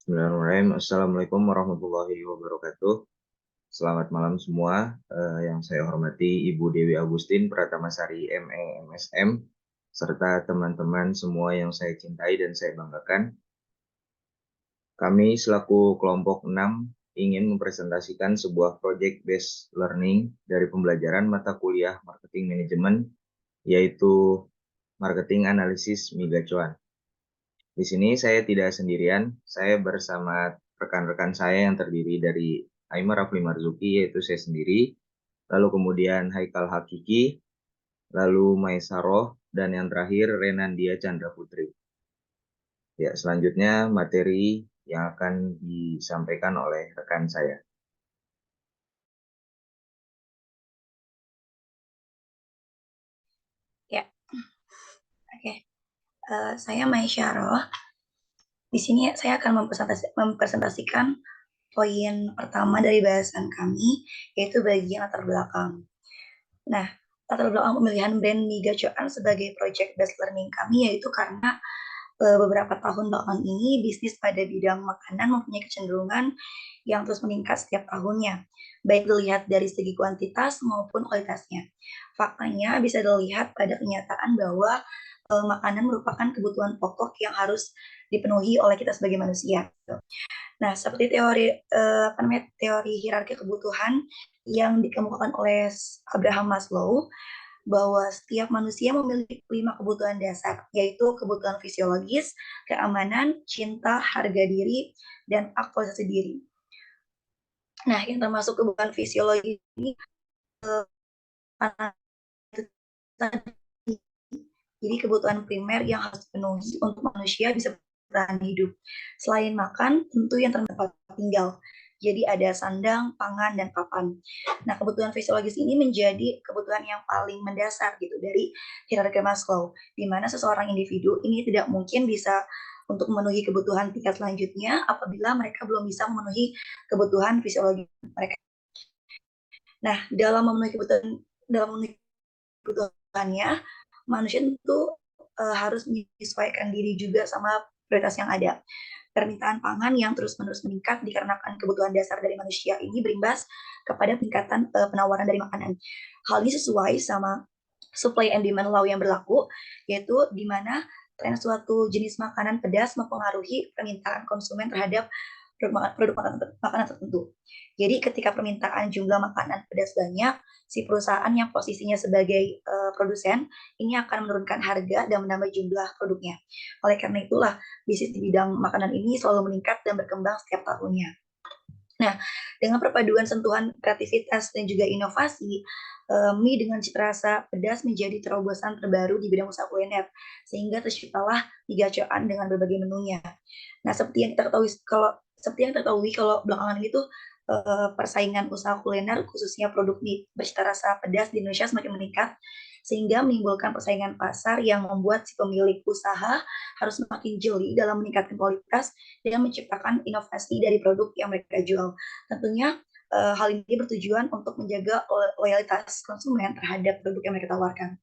Bismillahirrahmanirrahim. Assalamualaikum warahmatullahi wabarakatuh. Selamat malam semua. Yang saya hormati Ibu Dewi Agustin Pratamasari ME MSM serta teman-teman semua yang saya cintai dan saya banggakan. Kami selaku kelompok 6 ingin mempresentasikan sebuah project based learning dari pembelajaran mata kuliah marketing manajemen, yaitu marketing analisis Miga Cuan. Di sini saya tidak sendirian, saya bersama rekan-rekan saya yang terdiri dari Aimar Rafli Marzuki, yaitu saya sendiri, lalu kemudian Haikal Hakiki, lalu Maisaroh, dan yang terakhir Renandia Chandra Putri. Ya, selanjutnya materi yang akan disampaikan oleh rekan saya. Ya, oke. Saya Maisaroh. Di sini saya akan mempresentasikan poin pertama dari bahasan kami, yaitu bagian latar belakang. Nah, latar belakang pemilihan brand Miga Cuan sebagai project based learning kami yaitu karena beberapa tahun belakangan ini bisnis pada bidang makanan mempunyai kecenderungan yang terus meningkat setiap tahunnya, baik dilihat dari segi kuantitas maupun kualitasnya. Faktanya bisa dilihat pada kenyataan bahwa makanan merupakan kebutuhan pokok yang harus dipenuhi oleh kita sebagai manusia. Nah, seperti teori hierarki kebutuhan yang dikemukakan oleh Abraham Maslow, bahwa setiap manusia memiliki 5 kebutuhan dasar, yaitu kebutuhan fisiologis, keamanan, cinta, harga diri, dan aktualisasi diri. Nah, yang termasuk kebutuhan fisiologi ini jadi kebutuhan primer yang harus dipenuhi untuk manusia bisa bertahan hidup. Selain makan, tentu yang terdapat tinggal. Jadi ada sandang, pangan, dan papan. Nah, kebutuhan fisiologis ini menjadi kebutuhan yang paling mendasar gitu dari hierarki Maslow, di mana seseorang individu ini tidak mungkin bisa untuk memenuhi kebutuhan tingkat selanjutnya apabila mereka belum bisa memenuhi kebutuhan fisiologi mereka. Nah, dalam memenuhi kebutuhannya, manusia itu harus menyesuaikan diri juga sama prioritas yang ada. Permintaan pangan yang terus-menerus meningkat dikarenakan kebutuhan dasar dari manusia ini berimbas kepada peningkatan penawaran dari makanan. Hal ini sesuai sama supply and demand law yang berlaku, yaitu di mana tren suatu jenis makanan pedas mempengaruhi permintaan konsumen terhadap produk makanan tertentu. Jadi ketika permintaan jumlah makanan pedas banyak, si perusahaan yang posisinya sebagai produsen ini akan menurunkan harga dan menambah jumlah produknya. Oleh karena itulah bisnis di bidang makanan ini selalu meningkat dan berkembang setiap tahunnya. Nah, dengan perpaduan sentuhan kreativitas dan juga inovasi, mie dengan cita rasa pedas menjadi terobosan terbaru di bidang usaha kuliner, sehingga terciptalah Mie Gacoan dengan berbagai menunya. Nah, seperti yang terketahui kalau belakangan itu persaingan usaha kuliner khususnya produk mie bercita rasa pedas di Indonesia semakin meningkat sehingga menimbulkan persaingan pasar yang membuat si pemilik usaha harus semakin jeli dalam meningkatkan kualitas dan menciptakan inovasi dari produk yang mereka jual. Tentunya hal ini bertujuan untuk menjaga loyalitas konsumen terhadap produk yang mereka tawarkan.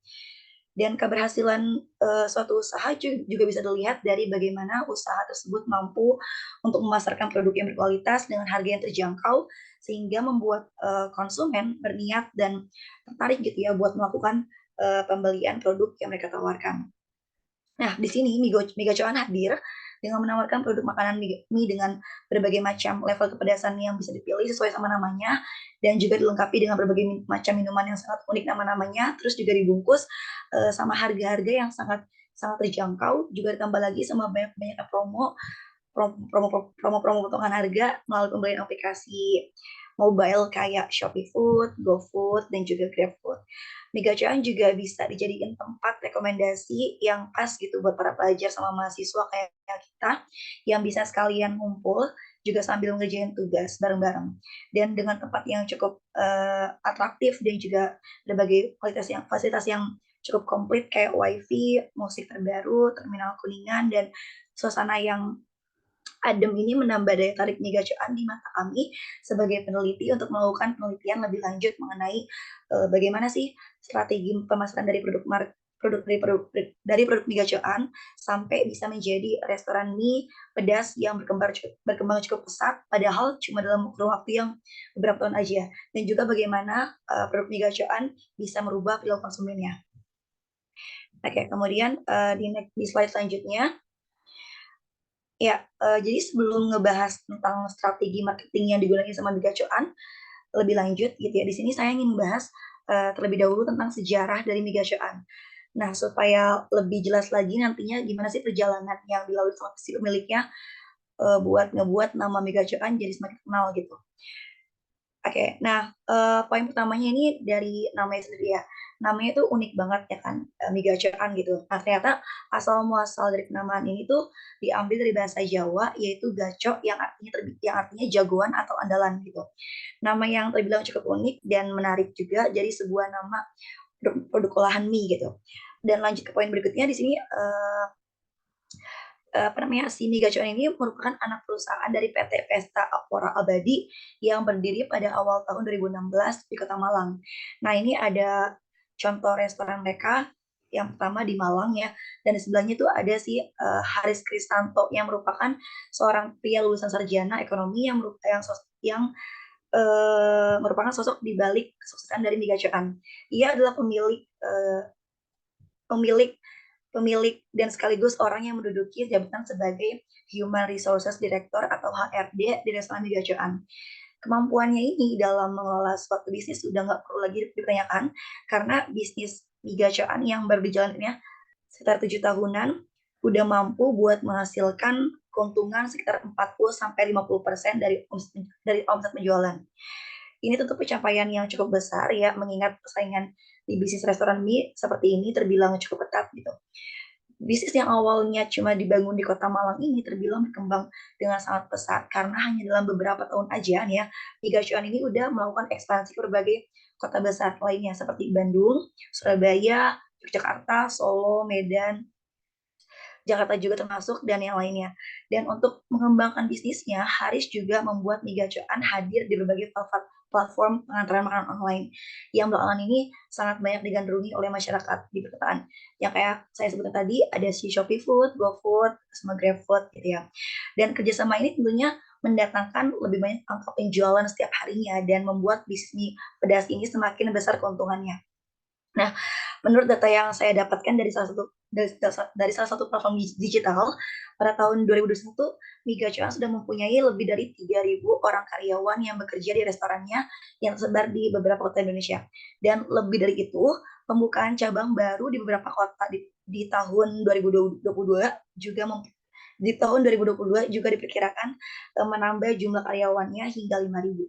Dan keberhasilan suatu usaha juga bisa dilihat dari bagaimana usaha tersebut mampu untuk memasarkan produk yang berkualitas dengan harga yang terjangkau sehingga membuat konsumen berniat dan tertarik gitu ya buat melakukan pembelian produk yang mereka tawarkan. Nah, di sini Mie Gacoan hadir dengan menawarkan produk makanan mie dengan berbagai macam level kepedasan yang bisa dipilih sesuai sama namanya dan juga dilengkapi dengan berbagai macam minuman yang sangat unik nama-namanya, terus juga dibungkus sama harga-harga yang sangat sangat terjangkau, juga ditambah lagi sama banyak promo potongan harga melalui pembelian aplikasi mobile kayak Shopee Food, GoFood, dan juga GrabFood. Mie Gacoan juga bisa dijadikan tempat rekomendasi yang pas gitu buat para pelajar sama mahasiswa kayak kita yang bisa sekalian ngumpul juga sambil ngerjain tugas bareng-bareng. Dan dengan tempat yang cukup atraktif dan juga berbagai fasilitas yang cukup komplit kayak wifi, musik terbaru, terminal kuningan, dan suasana yang adem ini menambah daya tarik Mie Gacoan di mata kami sebagai peneliti untuk melakukan penelitian lebih lanjut mengenai bagaimana sih strategi pemasaran dari dari produk mie gacoan sampai bisa menjadi restoran mie pedas yang berkembang cukup pesat, padahal cuma dalam kurun waktu yang beberapa tahun aja. Dan juga bagaimana produk mie gacoan bisa merubah perilaku konsumennya. Oke, kemudian di slide selanjutnya, ya, jadi sebelum ngebahas tentang strategi marketing yang digunakan sama mie gacoan lebih lanjut gitu ya, di sini saya ingin membahas terlebih dahulu tentang sejarah dari mie gacoan. Nah, supaya lebih jelas lagi nantinya gimana sih perjalanan yang dilalui sama si pemiliknya buat ngebuat nama mie gacoan jadi semakin kenal gitu. Oke, nah poin pertamanya ini dari namanya sendiri ya. Namanya tuh unik banget ya kan, mie gacoan gitu. Nah, ternyata asal muasal dari penamaan ini tuh diambil dari bahasa Jawa yaitu gaco yang artinya jagoan atau andalan gitu. Nama yang terbilang cukup unik dan menarik juga jadi sebuah nama produk olahan mie gitu. Dan lanjut ke poin berikutnya di sini si mie gacoan ini merupakan anak perusahaan dari PT Pesta Apora Abadi yang berdiri pada awal tahun 2016 di Kota Malang. Nah, ini ada contoh restoran mereka yang pertama di Malang ya, dan di sebelahnya itu ada si Haris Kristanto yang merupakan seorang pria lulusan sarjana ekonomi yang merupakan sosok di balik kesuksesan dari mie gacoan. Ia adalah pemilik pemilik dan sekaligus orang yang menduduki jabatan sebagai Human Resources Director atau HRD di restoran mie gacoan. Kemampuannya ini dalam mengelola suatu bisnis sudah nggak perlu lagi dipertanyakan karena bisnis mie gacoan yang baru dijalannya sekitar 7 tahunan udah mampu buat menghasilkan keuntungan sekitar 40-50% dari omset penjualan. Ini tentu pencapaian yang cukup besar ya, mengingat persaingan di bisnis restoran mie seperti ini terbilang cukup ketat gitu. Bisnis yang awalnya cuma dibangun di Kota Malang ini terbilang berkembang dengan sangat pesat karena hanya dalam beberapa tahun aja nih ya, mie gacoan ini udah melakukan ekspansi ke berbagai kota besar lainnya seperti Bandung, Surabaya, Yogyakarta, Solo, Medan, Jakarta juga termasuk dan yang lainnya. Dan untuk mengembangkan bisnisnya, Haris juga membuat mie gacoan hadir di berbagai platform pengantaran makanan online yang belakangan ini sangat banyak digandrungi oleh masyarakat di perkotaan. Yang kayak saya sebutkan tadi ada si Shopee Food, GoFood, sama GrabFood gitu ya. Dan kerjasama ini tentunya mendatangkan lebih banyak angka penjualan setiap harinya dan membuat bisnis mie pedas ini semakin besar keuntungannya. Nah, menurut data yang saya dapatkan dari salah satu platform digital pada tahun 2021, mie gacoan sudah mempunyai lebih dari 3.000 orang karyawan yang bekerja di restorannya yang tersebar di beberapa kota Indonesia. Dan lebih dari itu, pembukaan cabang baru di beberapa kota di tahun 2022 juga di tahun 2022 juga diperkirakan menambah jumlah karyawannya hingga 5.000.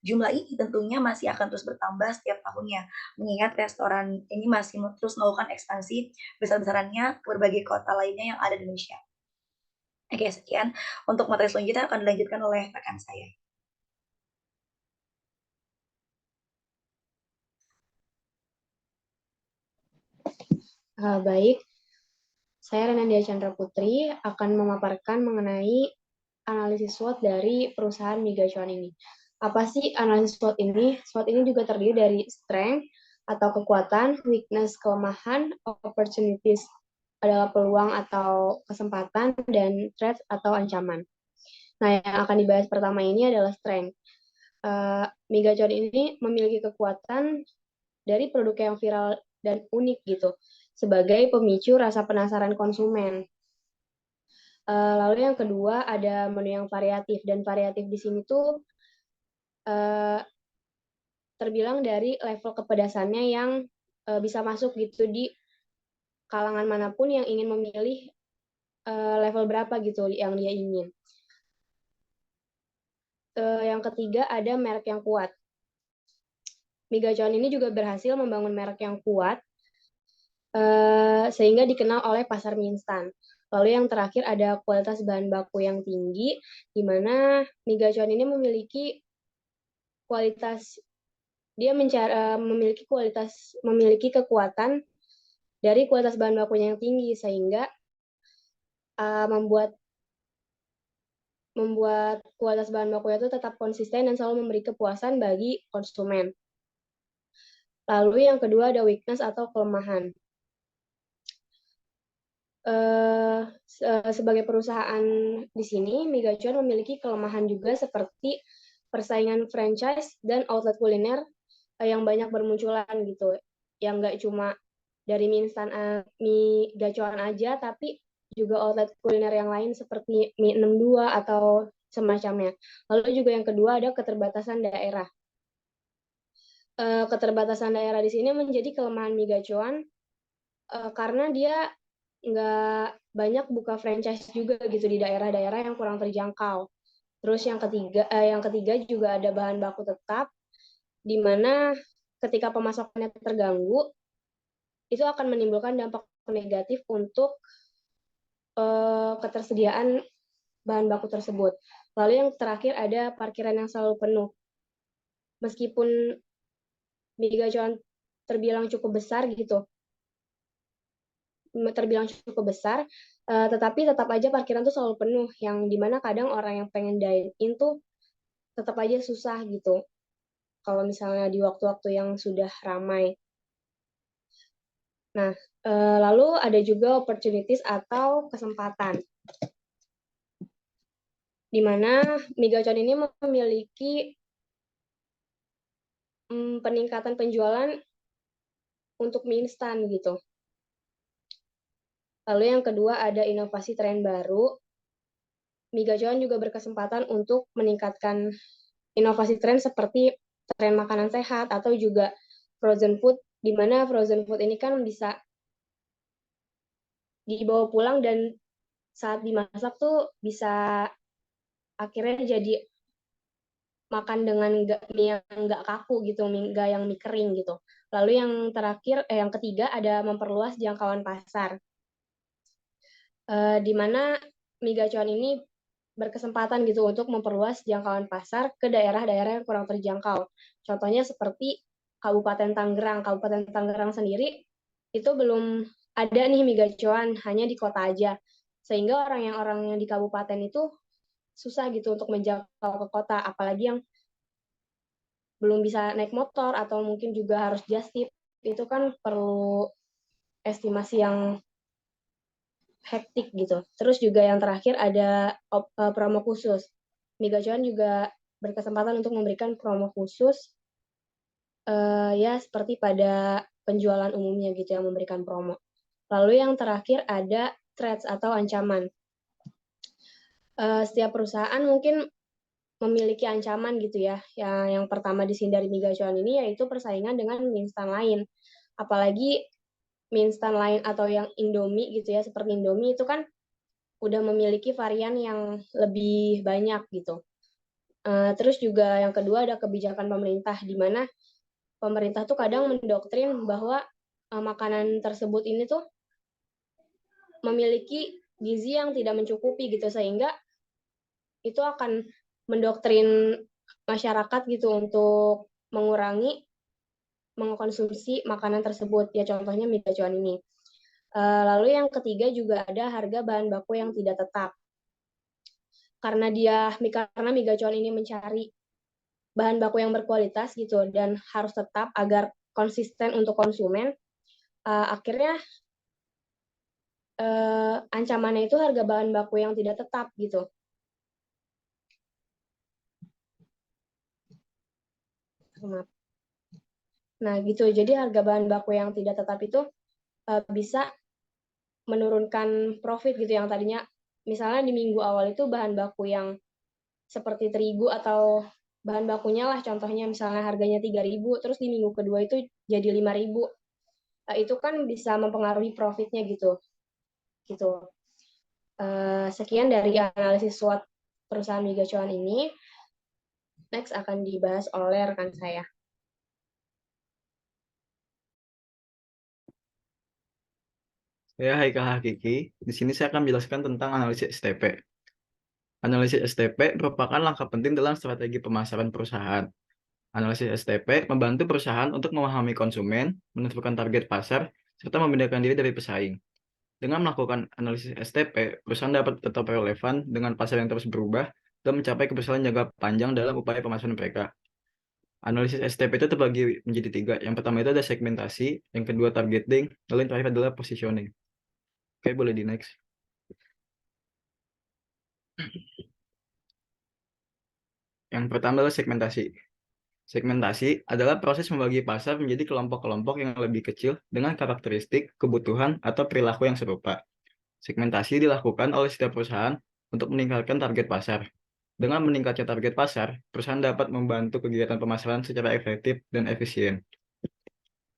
Jumlah ini tentunya masih akan terus bertambah setiap tahunnya, mengingat restoran ini masih terus melakukan ekspansi besar-besarannya ke berbagai kota lainnya yang ada di Indonesia. Oke, sekian. Untuk materi selanjutnya akan dilanjutkan oleh rekan saya. Baik, saya Renandia Chandra Putri akan memaparkan mengenai analisis SWOT dari perusahaan mie gacoan ini. Apa sih analisis SWOT ini? SWOT ini juga terdiri dari strength atau kekuatan, weakness, kelemahan, opportunities adalah peluang atau kesempatan, dan threat atau ancaman. Nah, yang akan dibahas pertama ini adalah strength. Mie gacoan ini memiliki kekuatan dari produk yang viral dan unik gitu, sebagai pemicu rasa penasaran konsumen. Lalu yang kedua ada menu yang variatif, dan variatif di sini tuh terbilang dari level kepedasannya yang bisa masuk gitu di kalangan manapun yang ingin memilih level berapa gitu yang dia ingin. Yang ketiga ada merek yang kuat. Mie gacoan ini juga berhasil membangun merek yang kuat sehingga dikenal oleh pasar mie instan. Lalu yang terakhir ada kualitas bahan baku yang tinggi, di mana mie gacoan ini memiliki kualitas, dia memiliki kekuatan dari kualitas bahan bakunya yang tinggi, sehingga membuat kualitas bahan bakunya itu tetap konsisten dan selalu memberi kepuasan bagi konsumen. Lalu yang kedua ada weakness atau kelemahan. Sebagai perusahaan di sini, Migacuan memiliki kelemahan juga seperti persaingan franchise dan outlet kuliner yang banyak bermunculan gitu. Yang nggak cuma dari mie instan mie gacuan aja, tapi juga outlet kuliner yang lain seperti mie 62 atau semacamnya. Lalu juga yang kedua ada keterbatasan daerah. Keterbatasan daerah di sini menjadi kelemahan mie gacuan karena dia nggak banyak buka franchise juga gitu di daerah-daerah yang kurang terjangkau. Terus yang ketiga juga ada bahan baku tetap, di mana ketika pemasakannya terganggu, itu akan menimbulkan dampak negatif untuk ketersediaan bahan baku tersebut. Lalu yang terakhir ada parkiran yang selalu penuh. Meskipun mie gacuan terbilang cukup besar gitu, tetapi tetap aja parkiran tuh selalu penuh, yang dimana kadang orang yang pengen dine in tuh tetap aja susah gitu kalau misalnya di waktu-waktu yang sudah ramai. Nah, lalu ada juga opportunities atau kesempatan, di mana mie gacuan ini memiliki peningkatan penjualan untuk mie instan gitu. Lalu yang kedua ada inovasi tren baru. Mie gacuan juga berkesempatan untuk meningkatkan inovasi tren seperti tren makanan sehat atau juga frozen food, di mana frozen food ini kan bisa dibawa pulang dan saat dimasak tuh bisa akhirnya jadi makan dengan mie yang nggak kaku gitu, nggak yang mie kering gitu. Lalu yang terakhir, yang ketiga ada memperluas jangkauan pasar, di mana mie gacuan ini berkesempatan gitu untuk memperluas jangkauan pasar ke daerah-daerah yang kurang terjangkau. Contohnya seperti Kabupaten Tangerang. Kabupaten Tangerang sendiri itu belum ada nih mie gacuan, hanya di kota aja. Sehingga orang yang di kabupaten itu susah gitu untuk menjangkau ke kota, apalagi yang belum bisa naik motor atau mungkin juga harus just tip, itu kan perlu estimasi yang hektik gitu. Terus juga yang terakhir ada promo khusus. Mie gacuan juga berkesempatan untuk memberikan promo khusus, ya seperti pada penjualan umumnya gitu yang memberikan promo. Lalu yang terakhir ada threats atau ancaman. Setiap perusahaan mungkin memiliki ancaman gitu ya. Yang pertama di sini dari mie gacuan ini yaitu persaingan dengan mie instan lain. Apalagi mie instan lain atau yang Indomie gitu ya, seperti Indomie itu kan udah memiliki varian yang lebih banyak gitu. Terus juga yang kedua ada kebijakan pemerintah, di mana pemerintah tuh kadang mendoktrin bahwa makanan tersebut ini tuh memiliki gizi yang tidak mencukupi gitu, sehingga itu akan mendoktrin masyarakat gitu untuk mengkonsumsi makanan tersebut. Ya contohnya mie gacuan ini. Lalu yang ketiga juga ada harga bahan baku yang tidak tetap. Karena mie gacuan ini mencari bahan baku yang berkualitas gitu dan harus tetap agar konsisten untuk konsumen, akhirnya ancamannya itu harga bahan baku yang tidak tetap gitu. Nah gitu, jadi harga bahan baku yang tidak tetap itu bisa menurunkan profit gitu, yang tadinya misalnya di minggu awal itu bahan baku yang seperti terigu atau bahan bakunya lah contohnya misalnya harganya 3.000, terus di minggu kedua itu jadi 5.000. Itu kan bisa mempengaruhi profitnya gitu. Sekian dari analisis SWOT perusahaan mie gacuan ini. Next akan dibahas oleh rekan saya. Ya, hai Kak Hakiki. Di sini saya akan menjelaskan tentang analisis STP. Analisis STP merupakan langkah penting dalam strategi pemasaran perusahaan. Analisis STP membantu perusahaan untuk memahami konsumen, menentukan target pasar, serta membedakan diri dari pesaing. Dengan melakukan analisis STP, perusahaan dapat tetap relevan dengan pasar yang terus berubah dan mencapai keberhasilan jangka panjang dalam upaya pemasaran mereka. Analisis STP itu terbagi menjadi 3. Yang pertama itu ada segmentasi, yang kedua targeting, lalu yang terakhir adalah positioning. Oke, boleh di next. Yang pertama adalah segmentasi. Segmentasi adalah proses membagi pasar menjadi kelompok-kelompok yang lebih kecil dengan karakteristik, kebutuhan, atau perilaku yang serupa. Segmentasi dilakukan oleh setiap perusahaan untuk meningkatkan target pasar. Dengan meningkatnya target pasar, perusahaan dapat membantu kegiatan pemasaran secara efektif dan efisien.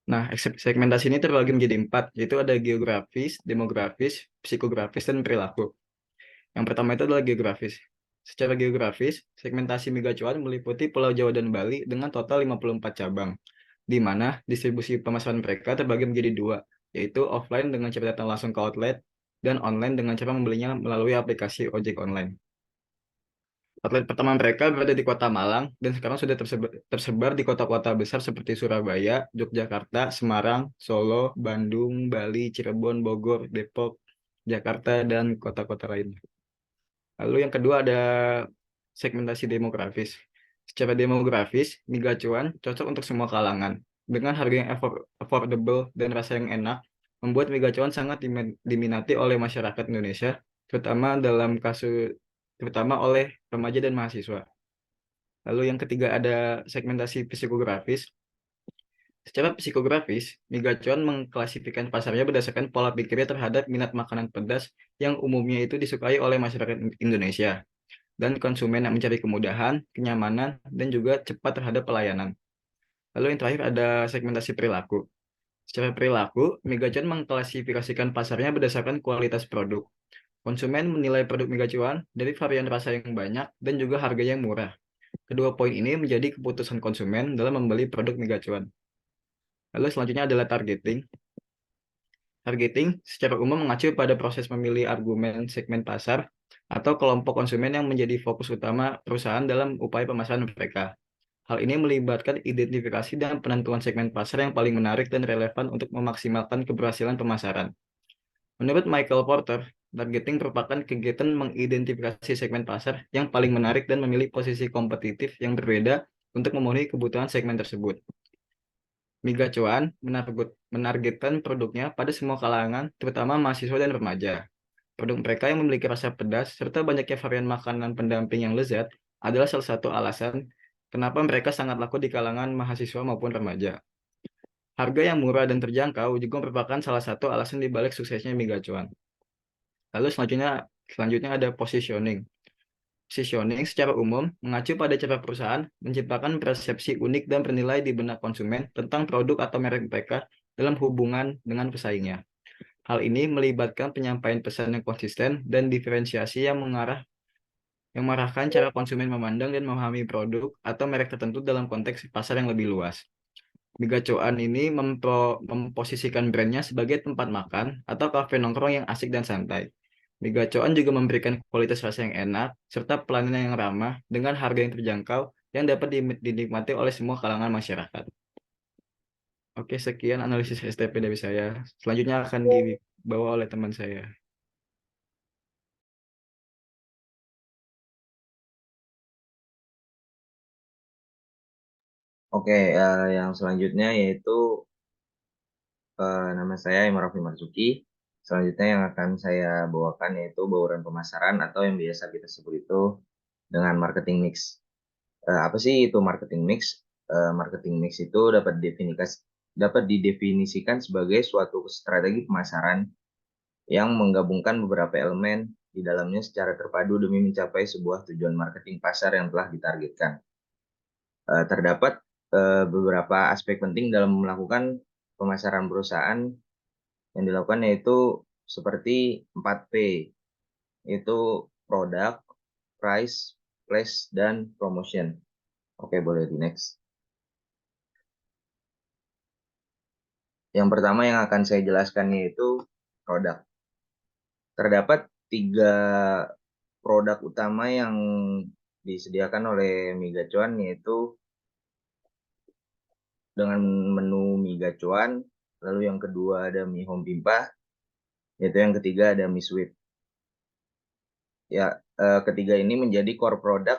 Nah, segmentasi ini terbagi menjadi 4, yaitu ada geografis, demografis, psikografis, dan perilaku. Yang pertama itu adalah geografis. Secara geografis, segmentasi mie gacuan meliputi Pulau Jawa dan Bali dengan total 54 cabang, di mana distribusi pemasaran mereka terbagi menjadi 2, yaitu offline dengan cara datang langsung ke outlet, dan online dengan cara membelinya melalui aplikasi ojek online. Outlet pertama mereka berada di Kota Malang dan sekarang sudah tersebar di kota-kota besar seperti Surabaya, Yogyakarta, Semarang, Solo, Bandung, Bali, Cirebon, Bogor, Depok, Jakarta, dan kota-kota lainnya. Lalu yang kedua ada segmentasi demografis. Secara demografis, mie gacuan cocok untuk semua kalangan. Dengan harga yang affordable dan rasa yang enak, membuat mie gacuan sangat diminati oleh masyarakat Indonesia, terutama oleh remaja dan mahasiswa. Lalu yang ketiga ada segmentasi psikografis. Secara psikografis, mie gacuan mengklasifikasikan pasarnya berdasarkan pola pikirnya terhadap minat makanan pedas yang umumnya itu disukai oleh masyarakat Indonesia dan konsumen yang mencari kemudahan, kenyamanan, dan juga cepat terhadap pelayanan. Lalu yang terakhir ada segmentasi perilaku. Secara perilaku, mie gacuan mengklasifikasikan pasarnya berdasarkan kualitas produk. Konsumen menilai produk mie gacuan dari varian rasa yang banyak dan juga harga yang murah. Kedua poin ini menjadi keputusan konsumen dalam membeli produk mie gacuan. Lalu selanjutnya adalah targeting. Targeting secara umum mengacu pada proses memilih argumen segmen pasar atau kelompok konsumen yang menjadi fokus utama perusahaan dalam upaya pemasaran mereka. Hal ini melibatkan identifikasi dan penentuan segmen pasar yang paling menarik dan relevan untuk memaksimalkan keberhasilan pemasaran. Menurut Michael Porter, targeting merupakan kegiatan mengidentifikasi segmen pasar yang paling menarik dan memilih posisi kompetitif yang berbeda untuk memenuhi kebutuhan segmen tersebut. Mie gacuan menargetkan produknya pada semua kalangan, terutama mahasiswa dan remaja. Produk mereka yang memiliki rasa pedas serta banyaknya varian makanan pendamping yang lezat adalah salah satu alasan kenapa mereka sangat laku di kalangan mahasiswa maupun remaja. Harga yang murah dan terjangkau juga merupakan salah satu alasan dibalik suksesnya mie gacuan. Lalu selanjutnya ada positioning. Positioning secara umum mengacu pada cara perusahaan menciptakan persepsi unik dan bernilai di benak konsumen tentang produk atau merek mereka dalam hubungan dengan pesaingnya. Hal ini melibatkan penyampaian pesan yang konsisten dan diferensiasi yang mengarahkan cara konsumen memandang dan memahami produk atau merek tertentu dalam konteks pasar yang lebih luas. Mie gacuan ini memposisikan brandnya sebagai tempat makan atau kafe nongkrong yang asik dan santai. Mie gacoan juga memberikan kualitas rasa yang enak, serta pelayanan yang ramah dengan harga yang terjangkau yang dapat dinikmati oleh semua kalangan masyarakat. Oke, sekian analisis STP dari saya. Selanjutnya akan dibawa oleh teman saya. Oke, yang selanjutnya yaitu nama saya Imam Raffi Marzuki. Selanjutnya yang akan saya bawakan yaitu bauran pemasaran atau yang biasa kita sebut itu dengan marketing mix. Apa sih itu marketing mix? Marketing mix itu dapat didefinisikan sebagai suatu strategi pemasaran yang menggabungkan beberapa elemen di dalamnya secara terpadu demi mencapai sebuah tujuan marketing pasar yang telah ditargetkan. Terdapat beberapa aspek penting dalam melakukan pemasaran perusahaan yang dilakukan yaitu seperti 4P, yaitu produk, price, place, dan promotion. Oke, boleh di next. Yang pertama yang akan saya jelaskan yaitu produk. Terdapat 3 produk utama yang disediakan oleh mie gacuan yaitu dengan menu mie gacuan, lalu yang kedua ada mie home pimpah, yaitu yang ketiga ada mie sweet. Ya, ketiga ini menjadi core produk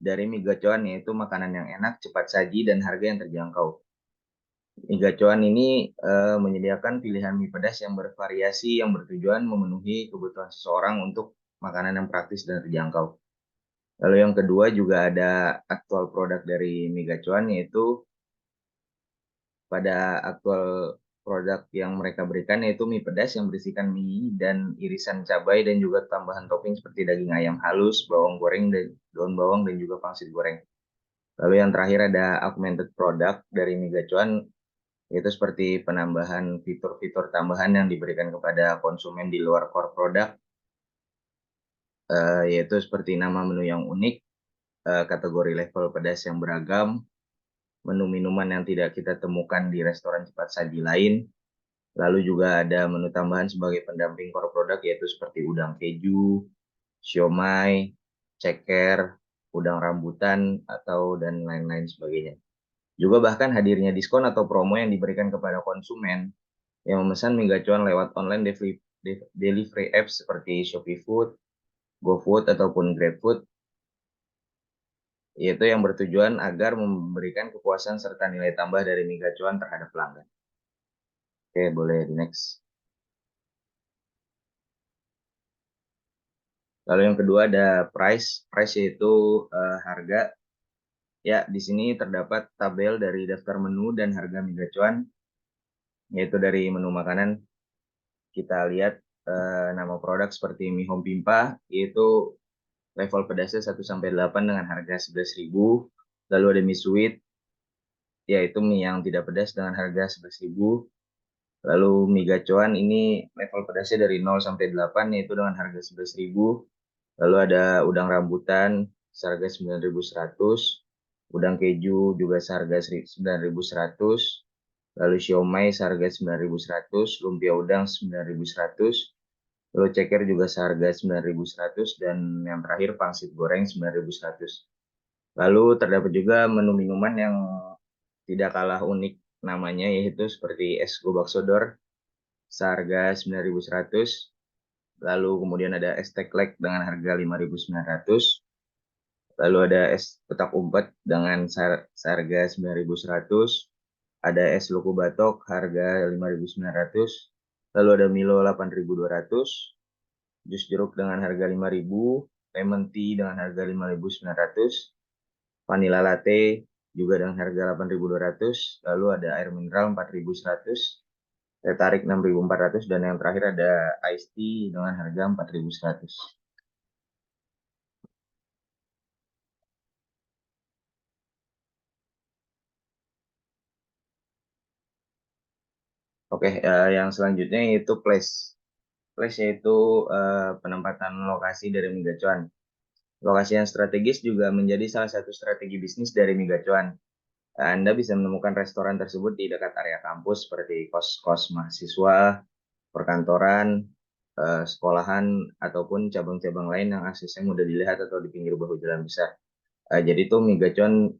dari mie gacuan yaitu makanan yang enak, cepat saji, dan harga yang terjangkau. Mie Gacuan ini menyediakan pilihan mie pedas yang bervariasi yang bertujuan memenuhi kebutuhan seseorang untuk makanan yang praktis dan terjangkau. Lalu yang kedua juga ada aktual produk dari Mie Gacuan, yaitu pada aktual produk yang mereka berikan yaitu mie pedas yang berisikan mie dan irisan cabai dan juga tambahan topping seperti daging ayam halus, bawang goreng, dan daun bawang dan juga pangsit goreng. Lalu yang terakhir ada augmented product dari Mie Gacuan, yaitu seperti penambahan fitur-fitur tambahan yang diberikan kepada konsumen di luar core product, yaitu seperti nama menu yang unik, kategori level pedas yang beragam, menu minuman yang tidak kita temukan di restoran cepat saji lain, lalu juga ada menu tambahan sebagai pendamping core product, yaitu seperti udang keju, siomay, ceker, udang rambutan, atau dan lain-lain sebagainya. Juga bahkan hadirnya diskon atau promo yang diberikan kepada konsumen yang memesan Mie Gacuan lewat online delivery apps seperti Shopee Food, GoFood, ataupun GrabFood, yaitu yang bertujuan agar memberikan kepuasan serta nilai tambah dari Mie Gacuan terhadap pelanggan. Oke, boleh di next. Lalu yang kedua ada price. Price yaitu harga. Ya, di sini terdapat tabel dari daftar menu dan harga Mie Gacuan, yaitu dari menu makanan. Kita lihat nama produk seperti mie home pimpa, yaitu level pedasnya 1-8 dengan harga 11.000. Lalu ada mie sweet, yaitu mie yang tidak pedas dengan harga 11.000. Lalu Mie Gacuan ini level pedasnya dari 0-8, yaitu dengan harga 11.000. Lalu ada udang rambutan seharga 9.100, udang keju juga seharga 9.100, lalu siomay seharga 9.100, lumpia udang 9.100, lalu ceker juga seharga 9.100, dan yang terakhir pangsit goreng 9.100. Lalu terdapat juga menu minuman yang tidak kalah unik namanya, yaitu seperti es gobak sodor seharga 9.100. Lalu kemudian ada es teklek dengan harga 5.900. Lalu ada es petak umpet dengan seharga 9.100. Ada es luku batok harga 5.900. Lalu ada Milo 8.200. Jus jeruk dengan harga 5.000. Lemon tea dengan harga 5.900. Vanilla latte juga dengan harga 8.200. Lalu ada air mineral 4.100. Teh tarik 6.400, dan yang terakhir ada iced tea dengan harga 4.100. Oke, yang selanjutnya yaitu place. Place yaitu penempatan lokasi dari Mie Gacuan. Lokasi yang strategis juga menjadi salah satu strategi bisnis dari Mie Gacuan. Anda bisa menemukan restoran tersebut di dekat area kampus seperti kos-kos mahasiswa, perkantoran, sekolahan, ataupun cabang-cabang lain yang aksesnya mudah dilihat atau di pinggir bahu jalan besar. Jadi tuh Mie Gacuan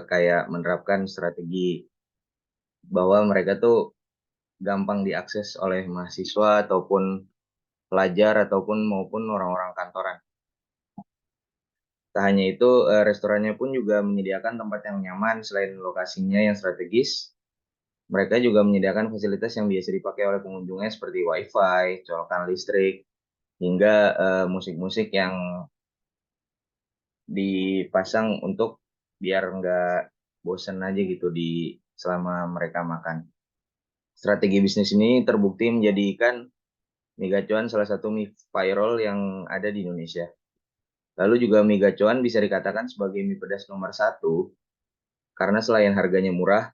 kayak menerapkan strategi bahwa mereka tuh gampang diakses oleh mahasiswa ataupun pelajar ataupun maupun orang-orang kantoran. Tak hanya itu, restorannya pun juga menyediakan tempat yang nyaman. Selain lokasinya yang strategis, mereka juga menyediakan fasilitas yang biasa dipakai oleh pengunjungnya seperti wifi, colokan listrik, hingga musik-musik yang dipasang untuk biar nggak bosen aja gitu di selama mereka makan. Strategi bisnis ini terbukti menjadikan Mie Gacuan salah satu mie viral yang ada di Indonesia. Lalu juga Mie Gacuan bisa dikatakan sebagai mie pedas nomor 1 karena selain harganya murah,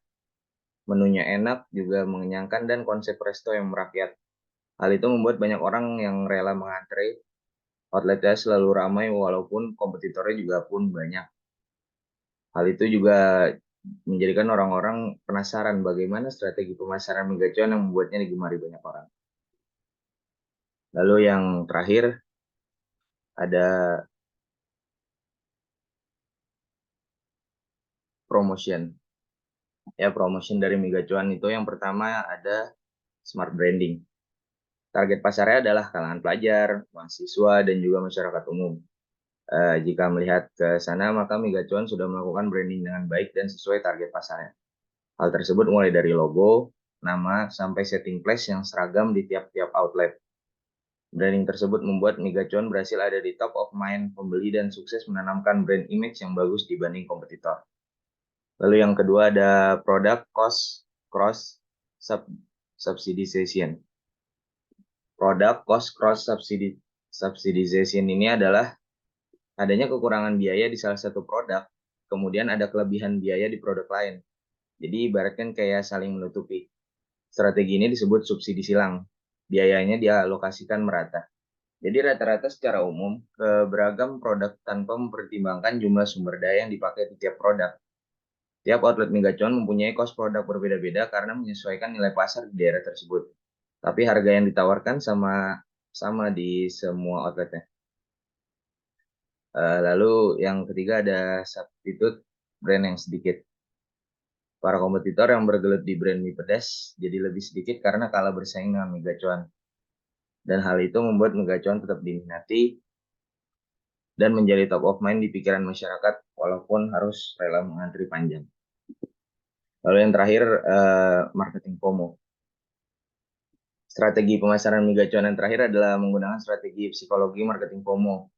menunya enak, juga mengenyangkan, dan konsep resto yang merakyat. Hal itu membuat banyak orang yang rela mengantre. Outletnya selalu ramai walaupun kompetitornya juga pun banyak. Hal itu juga menjadikan orang-orang penasaran bagaimana strategi pemasaran Mie Gacuan yang membuatnya digemari banyak orang. Lalu yang terakhir ada promotion. Ya, promotion dari Mie Gacuan itu yang pertama ada smart branding. Target pasarnya adalah kalangan pelajar, mahasiswa, dan juga masyarakat umum. Jika melihat ke sana, maka Mie Gacuan sudah melakukan branding dengan baik dan sesuai target pasarnya. Hal tersebut mulai dari logo, nama, sampai setting place yang seragam di tiap-tiap outlet. Branding tersebut membuat Migacuan berhasil ada di top of mind pembeli dan sukses menanamkan brand image yang bagus dibanding kompetitor. Lalu yang kedua ada product cost cross subsidization. Product cost cross subsidization ini adalah adanya kekurangan biaya di salah satu produk, kemudian ada kelebihan biaya di produk lain. Jadi ibaratkan kayak saling menutupi. Strategi ini disebut subsidi silang. Biayanya dialokasikan merata. Jadi rata-rata secara umum ke beragam produk tanpa mempertimbangkan jumlah sumber daya yang dipakai di tiap produk. Tiap outlet Migacuan mempunyai cost produk berbeda-beda karena menyesuaikan nilai pasar di daerah tersebut. Tapi harga yang ditawarkan sama di semua outletnya. Lalu yang ketiga ada substitute brand yang sedikit. Para kompetitor yang bergelut di brand mie pedas jadi lebih sedikit karena kalah bersaing dengan Migacuan. Dan hal itu membuat Migacuan tetap diminati dan menjadi top of mind di pikiran masyarakat walaupun harus rela mengantri panjang. Lalu yang terakhir, marketing FOMO. Strategi pemasaran Migacuan yang terakhir adalah menggunakan strategi psikologi marketing FOMO.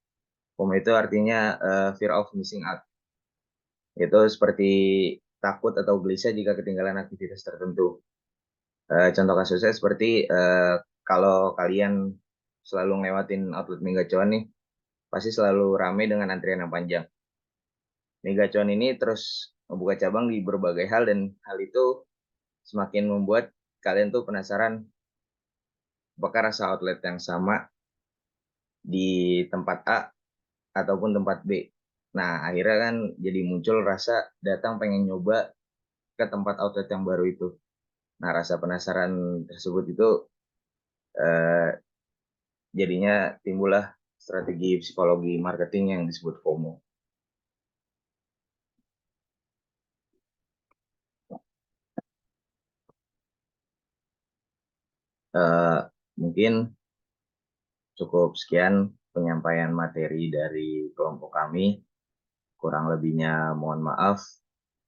FOMO itu artinya fear of missing out. Itu seperti takut atau gelisah jika ketinggalan aktivitas tertentu. Contoh kasusnya seperti kalau kalian selalu ngelewatin outlet Migacuan nih, pasti selalu ramai dengan antrian yang panjang. Migacuan ini terus membuka cabang di berbagai hal dan hal itu semakin membuat kalian tuh penasaran apakah rasa outlet yang sama di tempat A ataupun tempat B. Nah, akhirnya kan jadi muncul rasa datang pengen nyoba ke tempat outlet yang baru itu. Nah, rasa penasaran tersebut itu eh, jadinya timbullah strategi psikologi marketing yang disebut FOMO. Mungkin cukup sekian penyampaian materi dari kelompok kami. Kurang lebihnya mohon maaf.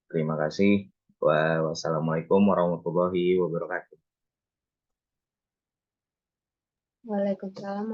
Terima kasih. Wassalamualaikum warahmatullahi wabarakatuh. Waalaikumsalam.